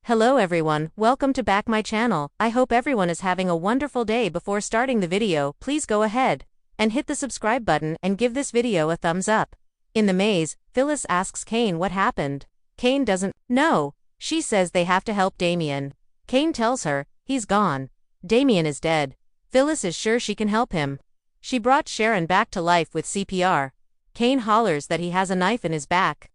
Hello everyone, welcome to back my channel. I hope everyone is having a wonderful day. Before starting the video, please go ahead and hit the subscribe button and give this video a thumbs up. In the maze, Phyllis asks Kane what happened. Kane doesn't know. She says they have to help Damian. Kane tells her, he's gone. Damian is dead. Phyllis is sure she can help him. She brought Sharon back to life with CPR. Kane hollers that he has a knife in his back.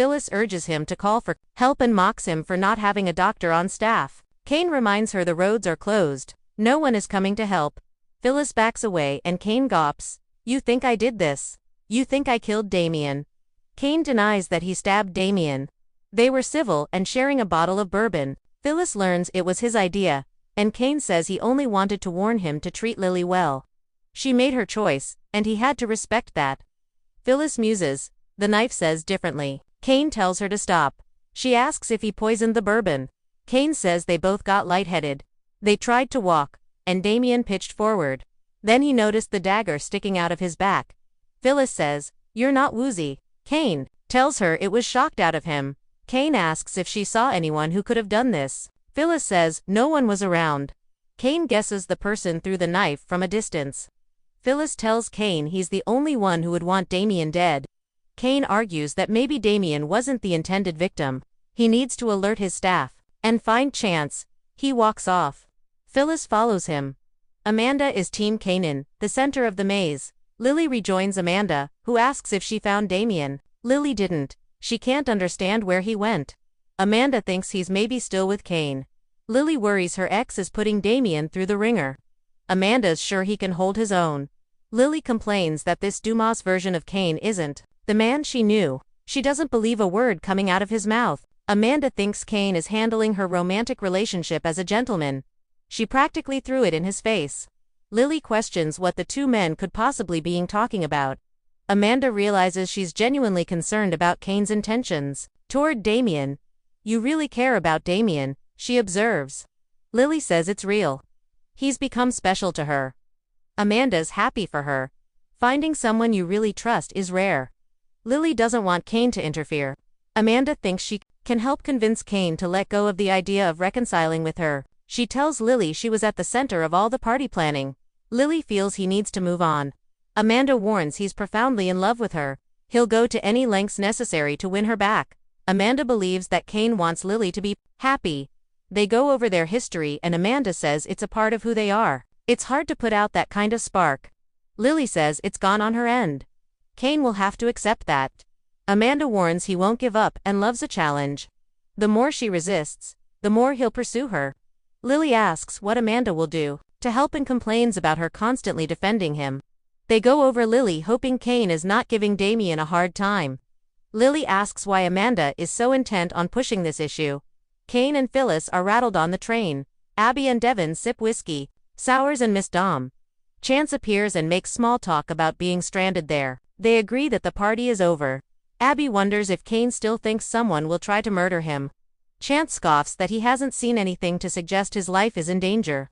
Phyllis urges him to call for help and mocks him for not having a doctor on staff. Kane reminds her the roads are closed. No one is coming to help. Phyllis backs away and Kane gawps. You think I did this? You think I killed Damian? Kane denies that he stabbed Damian. They were civil and sharing a bottle of bourbon. Phyllis learns it was his idea, and Kane says he only wanted to warn him to treat Lily well. She made her choice, and he had to respect that. Phyllis muses. The knife says differently. Kane tells her to stop. She asks if he poisoned the bourbon. Kane says they both got lightheaded. They tried to walk, and Damian pitched forward. Then he noticed the dagger sticking out of his back. Phyllis says, "You're not woozy." Kane tells her it was shocked out of him. Kane asks if she saw anyone who could have done this. Phyllis says no one was around. Kane guesses the person threw the knife from a distance. Phyllis tells Kane he's the only one who would want Damian dead. Kane argues that maybe Damian wasn't the intended victim. He needs to alert his staff and find Chance. He walks off. Phyllis follows him. Amanda is Team Kanan, the center of the maze. Lily rejoins Amanda, who asks if she found Damian. Lily didn't. She can't understand where he went. Amanda thinks he's maybe still with Kane. Lily worries her ex is putting Damian through the ringer. Amanda's sure he can hold his own. Lily complains that this Dumas version of Kane isn't the man she knew. She doesn't believe a word coming out of his mouth. Amanda thinks Kane is handling her romantic relationship as a gentleman. She practically threw it in his face. Lily questions what the two men could possibly be talking about. Amanda realizes she's genuinely concerned about Kane's intentions toward Damian. You really care about Damian, she observes. Lily says it's real. He's become special to her. Amanda's happy for her. Finding someone you really trust is rare. Lily doesn't want Kane to interfere. Amanda thinks she can help convince Kane to let go of the idea of reconciling with her. She tells Lily she was at the center of all the party planning. Lily feels he needs to move on. Amanda warns he's profoundly in love with her. He'll go to any lengths necessary to win her back. Amanda believes that Kane wants Lily to be happy. They go over their history and Amanda says it's a part of who they are. It's hard to put out that kind of spark. Lily says it's gone on her end. Kane will have to accept that. Amanda warns he won't give up and loves a challenge. The more she resists, the more he'll pursue her. Lily asks what Amanda will do to help and complains about her constantly defending him. They go over Lily hoping Kane is not giving Damian a hard time. Lily asks why Amanda is so intent on pushing this issue. Kane and Phyllis are rattled on the train. Abby and Devin sip whiskey. Sowers and Miss Dom. Chance appears and makes small talk about being stranded there. They agree that the party is over. Abby wonders if Kane still thinks someone will try to murder him. Chance scoffs that he hasn't seen anything to suggest his life is in danger.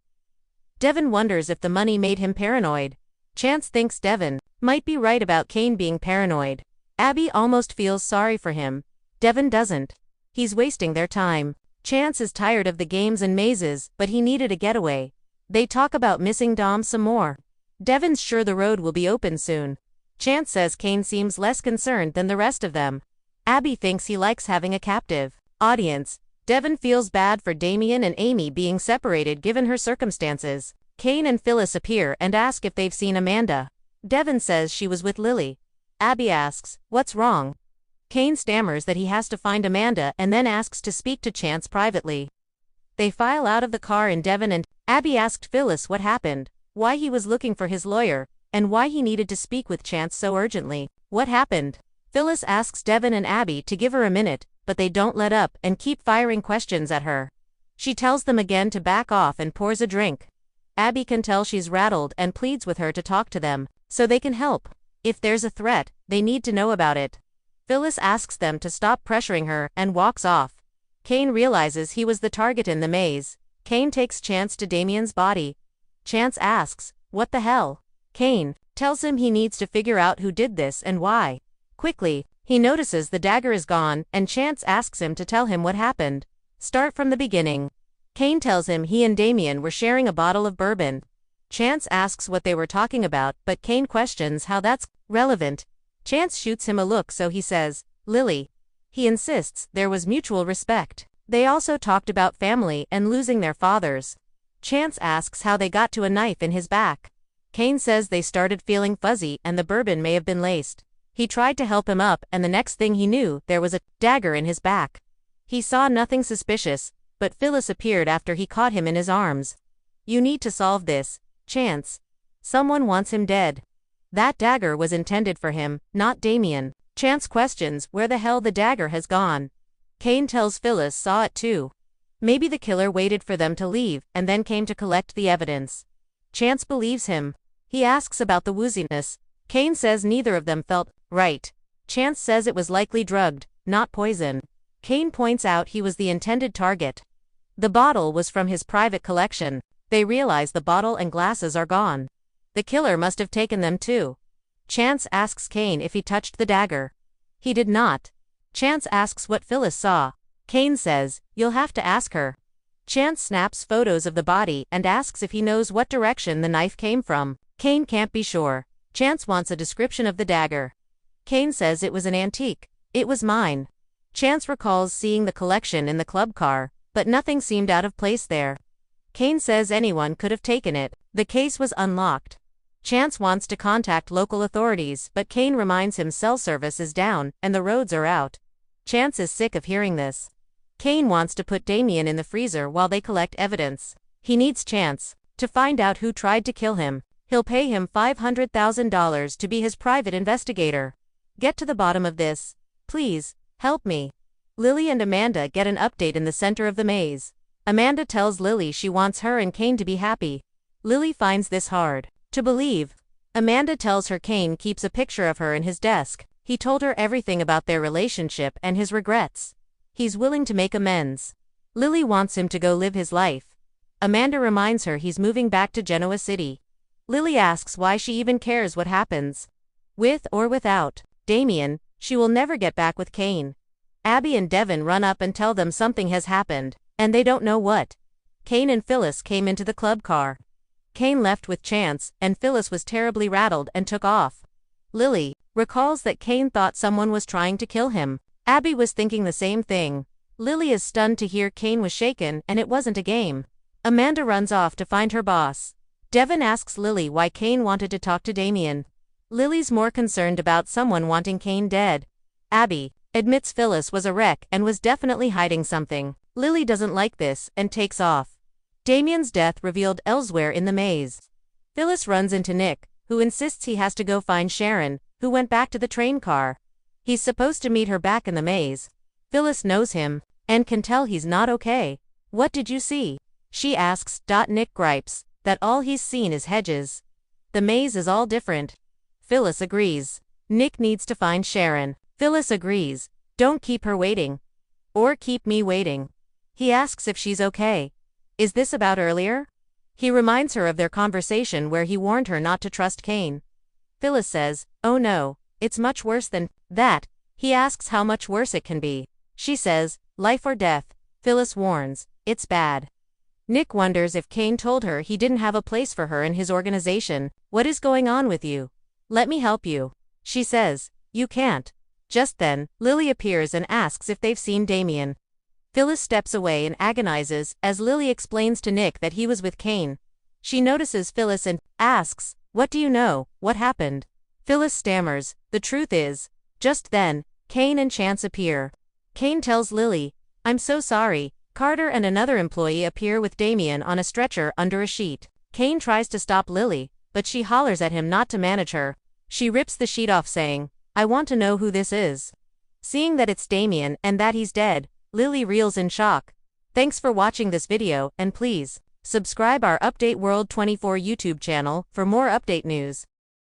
Devin wonders if the money made him paranoid. Chance thinks Devin might be right about Kane being paranoid. Abby almost feels sorry for him. Devin doesn't. He's wasting their time. Chance is tired of the games and mazes, but he needed a getaway. They talk about missing Dom some more. Devin's sure the road will be open soon. Chance says Kane seems less concerned than the rest of them. Abby thinks he likes having a captive audience. Devin feels bad for Damian and Amy being separated given her circumstances. Kane and Phyllis appear and ask if they've seen Amanda. Devin says she was with Lily. Abby asks, what's wrong? Kane stammers that he has to find Amanda and then asks to speak to Chance privately. They file out of the car and Devin and Abby asked Phyllis what happened, why he was looking for his lawyer, and why he needed to speak with Chance so urgently. What happened? Phyllis asks Devin and Abby to give her a minute, but they don't let up and keep firing questions at her. She tells them again to back off and pours a drink. Abby can tell she's rattled and pleads with her to talk to them, so they can help. If there's a threat, they need to know about it. Phyllis asks them to stop pressuring her and walks off. Kane realizes he was the target in the maze. Kane takes Chance to Damian's body. Chance asks, what the hell? Kane tells him he needs to figure out who did this and why. Quickly, he notices the dagger is gone and Chance asks him to tell him what happened. Start from the beginning. Kane tells him he and Damian were sharing a bottle of bourbon. Chance asks what they were talking about, but Kane questions how that's relevant. Chance shoots him a look, so he says, Lily. He insists there was mutual respect. They also talked about family and losing their fathers. Chance asks how they got to a knife in his back. Kane says they started feeling fuzzy and the bourbon may have been laced. He tried to help him up, and the next thing he knew, there was a dagger in his back. He saw nothing suspicious, but Phyllis appeared after he caught him in his arms. You need to solve this, Chance. Someone wants him dead. That dagger was intended for him, not Damian. Chance questions where the hell the dagger has gone. Kane tells Phyllis saw it too. Maybe the killer waited for them to leave and then came to collect the evidence. Chance believes him. He asks about the wooziness. Kane says neither of them felt right. Chance says it was likely drugged, not poison. Kane points out he was the intended target. The bottle was from his private collection. They realize the bottle and glasses are gone. The killer must have taken them too. Chance asks Kane if he touched the dagger. He did not. Chance asks what Phyllis saw. Kane says, you'll have to ask her. Chance snaps photos of the body and asks if he knows what direction the knife came from. Kane can't be sure. Chance wants a description of the dagger. Kane says it was an antique. It was mine. Chance recalls seeing the collection in the club car, but nothing seemed out of place there. Kane says anyone could have taken it. The case was unlocked. Chance wants to contact local authorities, but Kane reminds him cell service is down and the roads are out. Chance is sick of hearing this. Kane wants to put Damian in the freezer while they collect evidence. He needs Chance to find out who tried to kill him. He'll pay him $500,000 to be his private investigator. Get to the bottom of this. Please, help me. Lily and Amanda get an update in the center of the maze. Amanda tells Lily she wants her and Kane to be happy. Lily finds this hard to believe. Amanda tells her Kane keeps a picture of her in his desk. He told her everything about their relationship and his regrets. He's willing to make amends. Lily wants him to go live his life. Amanda reminds her he's moving back to Genoa City. Lily asks why she even cares what happens. With or without Damian, she will never get back with Kane. Abby and Devin run up and tell them something has happened, and they don't know what. Kane and Phyllis came into the club car. Kane left with Chance, and Phyllis was terribly rattled and took off. Lily recalls that Kane thought someone was trying to kill him. Abby was thinking the same thing. Lily is stunned to hear Kane was shaken and it wasn't a game. Amanda runs off to find her boss. Devin asks Lily why Kane wanted to talk to Damian. Lily's more concerned about someone wanting Kane dead. Abby admits Phyllis was a wreck and was definitely hiding something. Lily doesn't like this and takes off. Damian's death revealed elsewhere in the maze. Phyllis runs into Nick, who insists he has to go find Sharon, who went back to the train car. He's supposed to meet her back in the maze. Phyllis knows him and can tell he's not okay. What did you see? She asks. Nick gripes that all he's seen is hedges. The maze is all different. Phyllis agrees. Nick needs to find Sharon. Phyllis agrees. Don't keep her waiting. Or keep me waiting. He asks if she's okay. Is this about earlier? He reminds her of their conversation where he warned her not to trust Kane. Phyllis says, oh no, it's much worse than that. He asks how much worse it can be. She says, life or death. Phyllis warns, it's bad. Nick wonders if Kane told her he didn't have a place for her in his organization. What is going on with you? Let me help you. She says, you can't. Just then, Lily appears and asks if they've seen Damian. Phyllis steps away and agonizes as Lily explains to Nick that he was with Kane. She notices Phyllis and asks, what do you know? What happened? Phyllis stammers, the truth is. Just then, Kane and Chance appear. Kane tells Lily, I'm so sorry. Carter and another employee appear with Damian on a stretcher under a sheet. Kane tries to stop Lily, but she hollers at him not to manage her. She rips the sheet off saying, I want to know who this is. Seeing that it's Damian and that he's dead, Lily reels in shock. Thanks for watching this video and please, subscribe our Update World 24 YouTube channel for more update news.